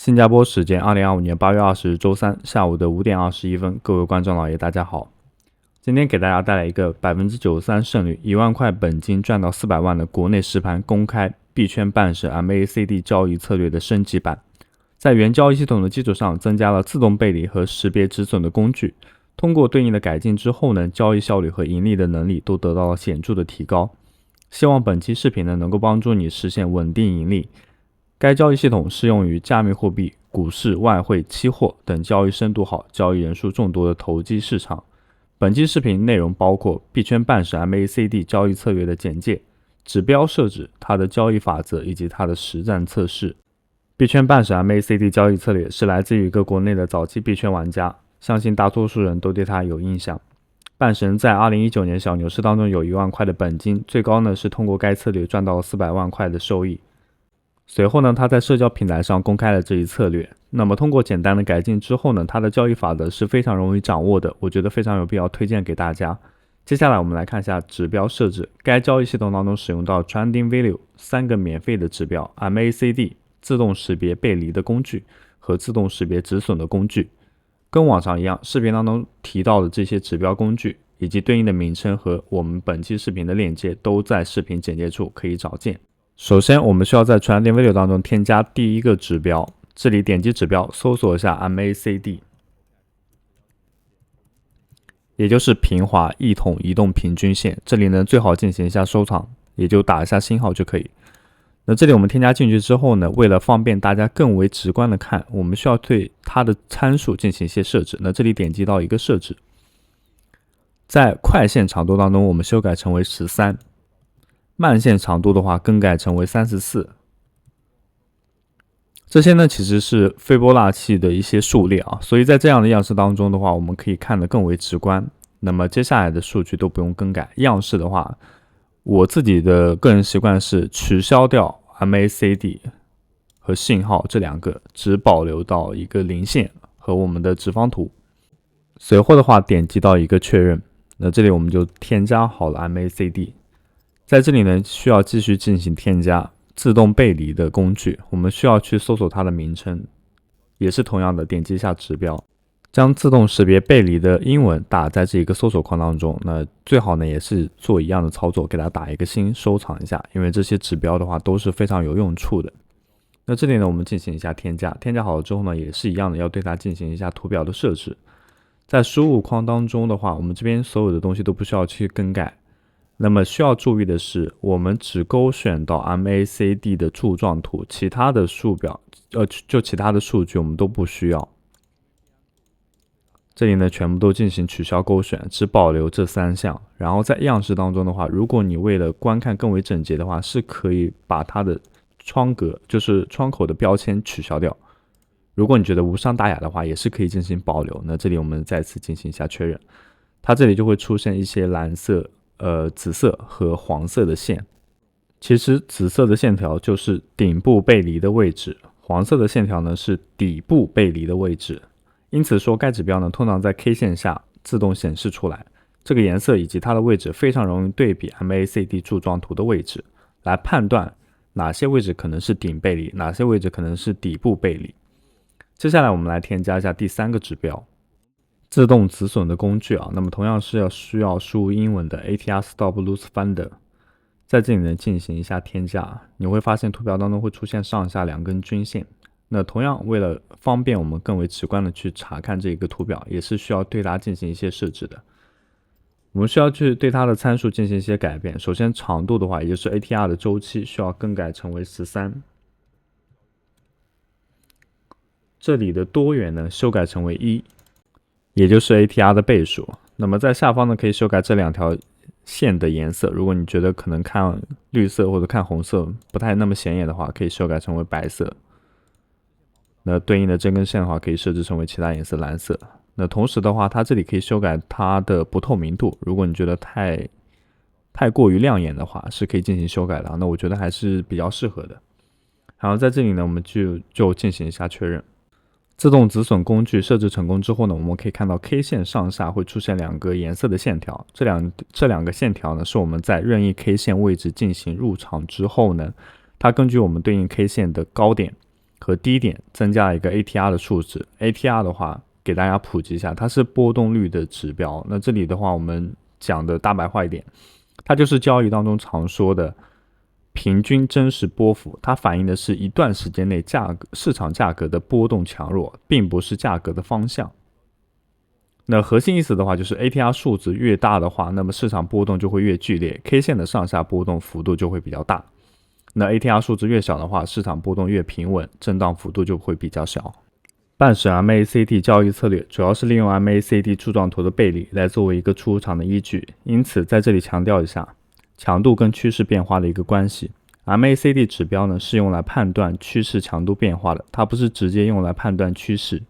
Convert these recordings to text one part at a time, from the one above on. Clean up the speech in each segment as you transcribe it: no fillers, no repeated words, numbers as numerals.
新加坡时间2025年8月20日周三下午的5点21分，各位观众老爷大家好。今天给大家带来一个93%胜率1万块本金赚到400万的国内实盘公开币圈半神 MACD 交易策略的升级版，在原交易系统的基础上增加了自动背离和识别止损的工具，通过对应的改进之后呢，交易效率和盈利的能力都得到了显著的提高。希望本期视频呢能够帮助你实现稳定盈利。该交易系统适用于加密货币、股市、外汇、期货等交易深度好、交易人数众多的投机市场。本期视频内容包括币圈半神 MACD 交易策略的简介、指标设置、它的交易法则以及它的实战测试。币圈半神 MACD 交易策略是来自于一个国内的早期币圈玩家，相信大多数人都对它有印象。半神在2019年小牛市当中有1万块的本金，最高呢是通过该策略赚到了400万块的收益。随后呢，他在社交平台上公开了这一策略。那么通过简单的改进之后呢，他的交易法则是非常容易掌握的，我觉得非常有必要推荐给大家。接下来我们来看一下指标设置。该交易系统当中使用到 Trending Value 3个免费的指标 MACD 自动识别背离的工具和自动识别止损的工具。跟往常一样，视频当中提到的这些指标工具以及对应的名称和我们本期视频的链接都在视频简介处可以找见。首先我们需要在 Trending Value 当中添加第一个指标，这里点击指标搜索一下 MACD， 也就是平滑一统移动平均线，这里呢最好进行一下收藏，也就打一下星号就可以。那这里我们添加进去之后呢，为了方便大家更为直观的看，我们需要对它的参数进行一些设置。那这里点击到一个设置，在快线长度当中我们修改成为13，慢线长度的话更改成为34。这些呢其实是斐波那契的一些数列啊，所以在这样的样式当中的话，我们可以看得更为直观。那么接下来的数据都不用更改。样式的话，我自己的个人习惯是取消掉 MACD 和信号这两个，只保留到一个零线和我们的直方图。随后的话点击到一个确认，那这里我们就添加好了 MACD。在这里呢，需要继续进行添加自动背离的工具，我们需要去搜索它的名称，也是同样的，点击一下指标，将自动识别背离的英文打在这一个搜索框当中。那最好呢也是做一样的操作，给它打一个星，收藏一下，因为这些指标的话都是非常有用处的。那这里呢，我们进行一下添加，添加好了之后呢，也是一样的，要对它进行一下图表的设置。在输入框当中的话，我们这边所有的东西都不需要去更改。那么需要注意的是，我们只勾选到 MACD 的柱状图，其他的数表，其他的数据我们都不需要。这里呢，全部都进行取消勾选，只保留这3项。然后在样式当中的话，如果你为了观看更为整洁的话，是可以把它的窗格，就是窗口的标签取消掉。如果你觉得无伤大雅的话，也是可以进行保留。那这里我们再次进行一下确认，它这里就会出现一些蓝色、紫色和黄色的线。其实紫色的线条就是顶部背离的位置，黄色的线条呢是底部背离的位置。因此说该指标呢通常在 K 线下自动显示出来，这个颜色以及它的位置非常容易对比 MACD 柱状图的位置，来判断哪些位置可能是顶背离，哪些位置可能是底部背离。接下来我们来添加一下第3个指标，自动止损的工具啊，那么同样是需要输入英文的 ATR Stop Loss Finder， 在这里呢进行一下添加，你会发现图表当中会出现上下2根均线。那同样为了方便我们更为直观的去查看这个图表，也是需要对它进行一些设置的。我们需要去对它的参数进行一些改变。首先长度的话，也就是 ATR 的周期需要更改成为13，这里的多元呢修改成为1，也就是 ATR 的倍数。那么在下方呢可以修改这2条线的颜色，如果你觉得可能看绿色或者看红色不太那么显眼的话，可以修改成为白色。那对应的这根线的话可以设置成为其他颜色蓝色。那同时的话，它这里可以修改它的不透明度，如果你觉得太过于亮眼的话，是可以进行修改的。那我觉得还是比较适合的。然后在这里呢，我们就进行一下确认。自动止损工具设置成功之后呢，我们可以看到 K 线上下会出现2个颜色的线条，这两个线条呢是我们在任意 K 线位置进行入场之后呢，它根据我们对应 K 线的高点和低点增加了一个 ATR 的数值。ATR 的话，给大家普及一下，它是波动率的指标。那这里的话，我们讲的大白话一点，它就是交易当中常说的平均真实波幅，它反映的是一段时间内市场价格的波动强弱，并不是价格的方向。那核心意思的话，就是 ATR 数值越大的话，那么市场波动就会越剧烈 ，K 线的上下波动幅度就会比较大。那 ATR 数值越小的话，市场波动越平稳，震荡幅度就会比较小。半时 MACD 交易策略主要是利用 MACD 柱状图的背离来作为一个出场的依据，因此在这里强调一下强度跟趋势变化的一个关系。MACD 指标呢是用来判断趋势强度变化的，它不是直接用来判断趋势。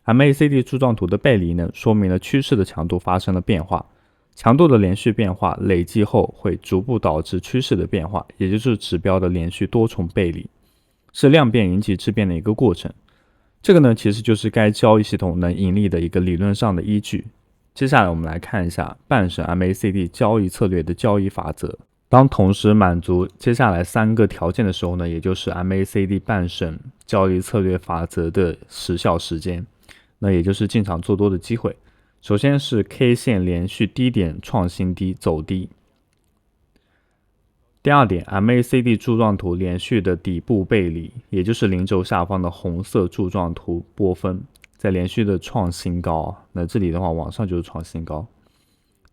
MACD 柱状图的背离呢，说明了趋势的强度发生了变化。强度的连续变化累计后会逐步导致趋势的变化，也就是指标的连续多重背离，是量变引起质变的一个过程。这个呢，其实就是该交易系统能盈利的一个理论上的依据。接下来我们来看一下半审 MACD 交易策略的交易法则。当同时满足接下来3个条件的时候呢，也就是 MACD 半审交易策略法则的时效时间，那也就是进场做多的机会。首先是 K 线连续低点创新低走低。第二点 ，MACD 柱状图连续的底部背离，也就是零轴下方的红色柱状图波峰，在连续的创新高。那这里的话，往上就是创新高。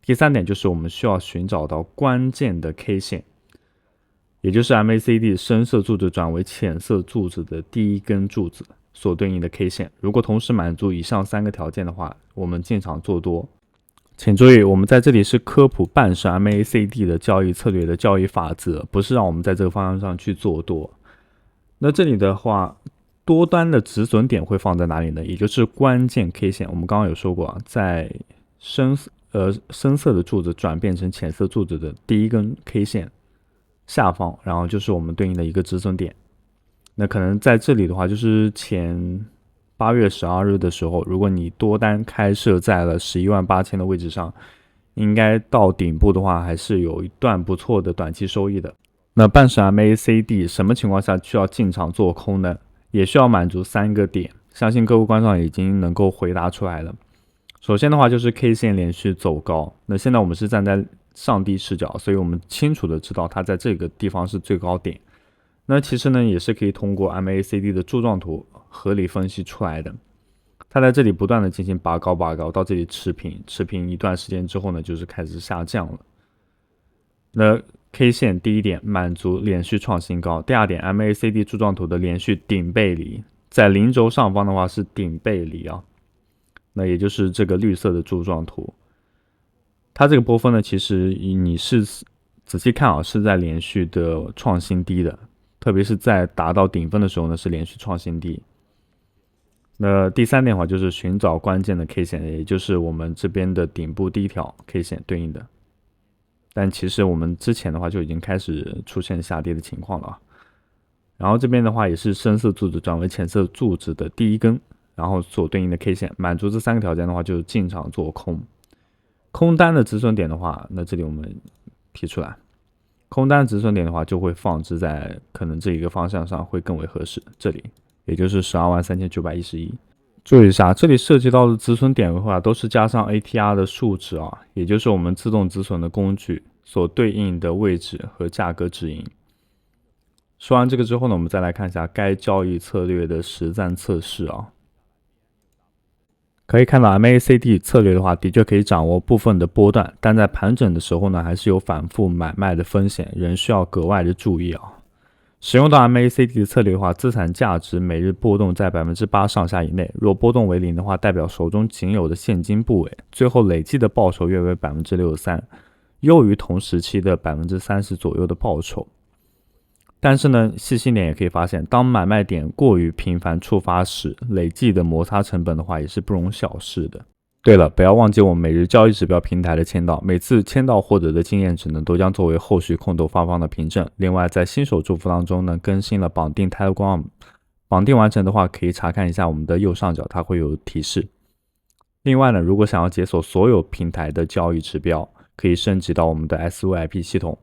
第三点就是我们需要寻找到关键的 K 线，也就是 MACD 深色柱子转为浅色柱子的第一根柱子所对应的 K 线。如果同时满足以上3个条件的话，我们进场做多。请注意，我们在这里是科普半审 MACD 的交易策略的交易法则，不是让我们在这个方向上去做多。那这里的话，多单的止损点会放在哪里呢？也就是关键 K 线。我们刚刚有说过，在深色的柱子转变成浅色柱子的第一根 K 线下方，然后就是我们对应的一个止损点。那可能在这里的话，就是前8月12日的时候，如果你多单开设在了118000的位置上，应该到顶部的话还是有一段不错的短期收益的。那半审 MACD 什么情况下需要进场做空呢？也需要满足3个点，相信各位观众已经能够回答出来了。首先的话就是 K 线连续走高，那现在我们是站在上帝视角，所以我们清楚的知道它在这个地方是最高点。那其实呢，也是可以通过 MACD 的柱状图合理分析出来的。它在这里不断的进行拔高，到这里持平一段时间之后呢，就是开始下降了。那 K 线第一点满足连续创新高，第二点 MACD 柱状图的连续顶背离，在零轴上方的话是顶背离啊，那也就是这个绿色的柱状图。它这个波峰呢，其实你是仔细看啊，是在连续的创新低的。特别是在达到顶分的时候呢，是连续创新低。那第三点的话，就是寻找关键的 K 线，也就是我们这边的顶部第一条 K 线对应的。但其实我们之前的话就已经开始出现下跌的情况了。然后这边的话也是深色柱子转为浅色柱子的第一根，然后所对应的 K 线，满足这3个条件的话，就是进场做空。空单的止损点的话，那这里我们提出来。空单止损点的话，就会放置在可能这一个方向上会更为合适，这里也就是123911。注意一下，这里涉及到的止损点的话，都是加上 ATR 的数值啊，也就是我们自动止损的工具所对应的位置和价格指引。说完这个之后呢，我们再来看一下该交易策略的实战测试啊。可以看到 MACD 策略的话，的确可以掌握部分的波段，但在盘整的时候呢，还是有反复买卖的风险，仍需要格外的注意啊。使用到 MACD 的策略的话，资产价值每日波动在 8% 上下以内，若波动为0的话，代表手中仅有的现金部位，最后累计的报酬约为 63%， 优于同时期的 30% 左右的报酬。但是呢，细心点也可以发现，当买卖点过于频繁触发时，累计的摩擦成本的话也是不容小视的。对了，不要忘记我们每日交易指标平台的签到，每次签到获得的经验值呢，都将作为后续空头发放的凭证。另外，在新手祝福当中呢，更新了绑定 Telegram， 绑定完成的话，可以查看一下我们的右上角，它会有提示。另外呢，如果想要解锁所有平台的交易指标，可以升级到我们的 SVIP 系统。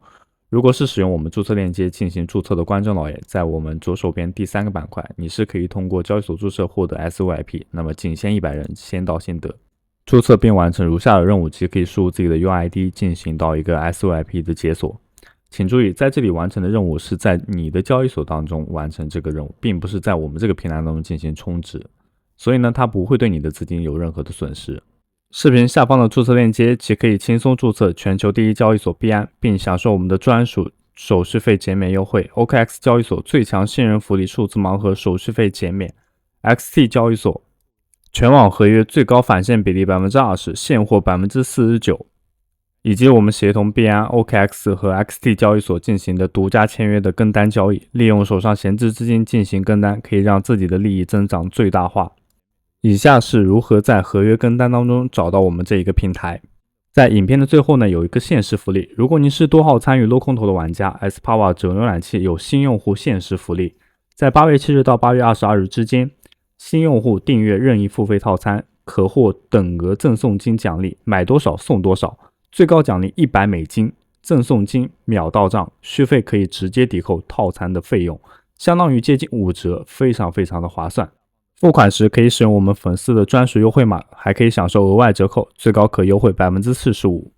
如果是使用我们注册链接进行注册的观众老爷，在我们左手边第3个板块，你是可以通过交易所注册获得 SOIP， 那么仅限100人，先到先得。注册并完成如下的任务，即可以输入自己的 UID 进行到一个 SOIP 的解锁。请注意，在这里完成的任务是在你的交易所当中完成这个任务，并不是在我们这个平台当中进行充值，所以呢，它不会对你的资金有任何的损失。视频下方的注册链接即可以轻松注册全球第一交易所币安，并享受我们的专属手续费减免优惠。OKX 交易所最强信任福利数字盲盒手续费减免。XT 交易所全网合约最高返现比例 20%， 现货 49%， 以及我们协同币安、OKX 和 XT 交易所进行的独家签约的跟单交易，利用手上闲置资金进行跟单，可以让自己的利益增长最大化。以下是如何在合约跟单当中找到我们这一个平台。在影片的最后呢，有一个限时福利，如果您是多号参与镂空头的玩家 ，Spower 折浏览器有新用户限时福利，在8月7日到8月22日之间，新用户订阅任意付费套餐可获等额赠送金奖励，买多少送多少，最高奖励$100，赠送金秒到账，续费可以直接抵扣套餐的费用，相当于接近5折，非常的划算。付款时可以使用我们粉丝的专属优惠码，还可以享受额外折扣，最高可优惠 45%。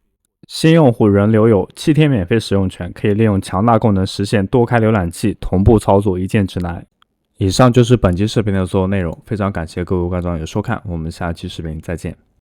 新用户仍留有7天免费使用权，可以利用强大功能实现多开浏览器同步操作，一键指南。以上就是本期视频的所有内容，非常感谢各位观众的收看，我们下期视频再见。